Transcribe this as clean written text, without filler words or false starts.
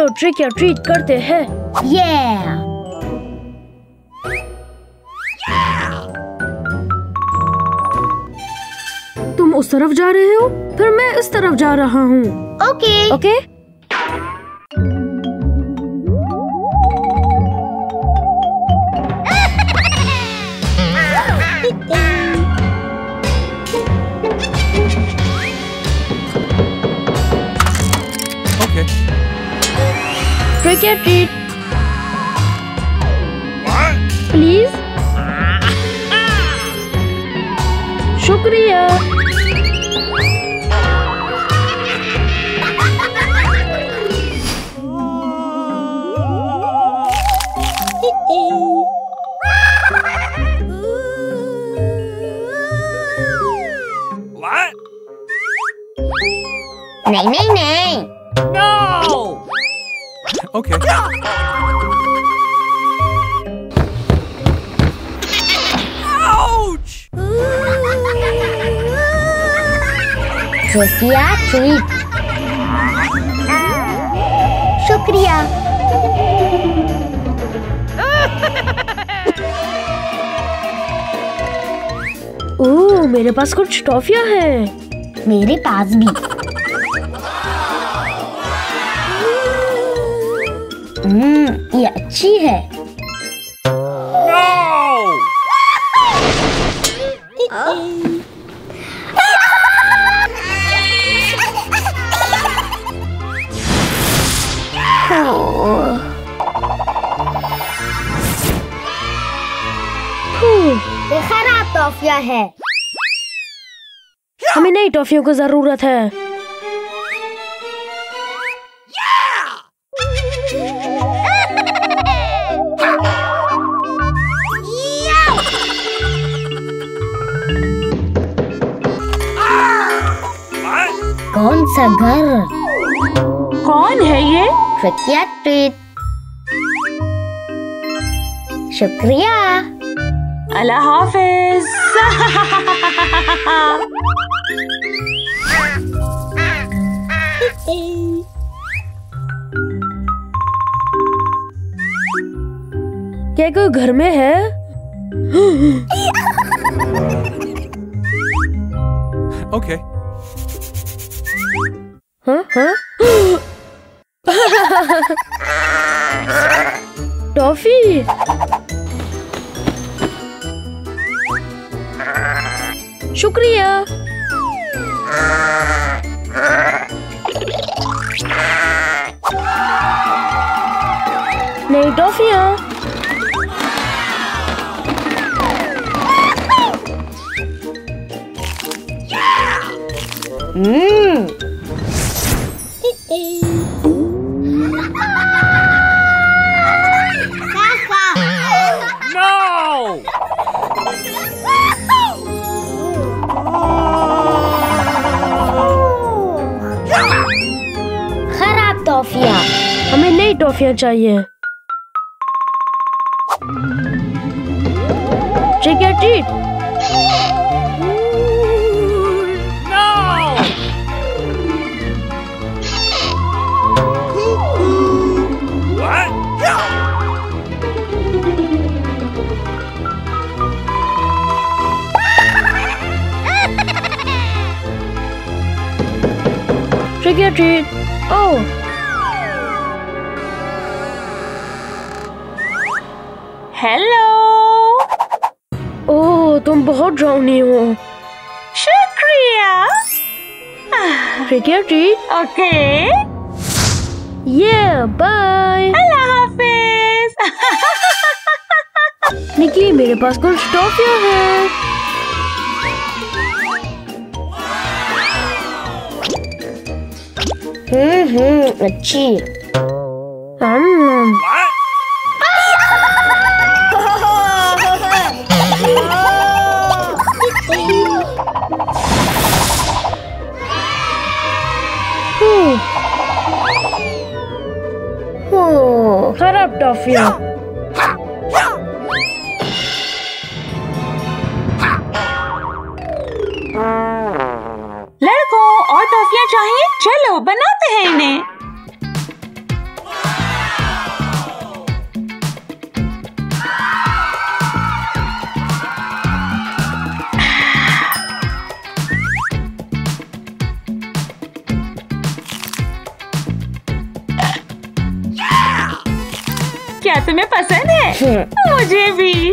चलो ट्रिक या ट्रीट करते हैं। तुम उस तरफ जा रहे हो, फिर मैं इस तरफ जा रहा हूँ। Okay. Trick or treat. Please. शुक्रिया। नहीं। No! Okay. Ouch! शुक्रिया ट्रीट। शुक्रिया। ओह, मेरे पास कुछ टॉफियाँ हैं। मेरे पास भी। ये अच्छी है। ये खराब टॉफियाँ है। हमें नई टॉफियों की जरूरत है। कौन सा घर? कौन है ये? शुक्रिया ट्रीट। शुक्रिया। अल्लाह हाफिज। क्या कोई घर में है? Okay. हाँ? टॉफी। शुक्रिया। नई टॉफियाँ। खराब टॉफियाँ। हमें नई टॉफियाँ चाहिए। ट्रिक या treat. Trick or treat. Oh. Hello. Oh, तुम बहुत ड्राउनी हो। शुक्रिया। Trick or treat. Okay. Yeah, bye. अल्लाह हाफिज। निकी, मेरे पास कुछ टॉफियाँ हैं। अच्छी। खराब टॉफियाँ। लड़कों, और टॉफियाँ चाहिए? चलो बनाते हैं इन्हें। तुम्हें पसंद है? मुझे भी।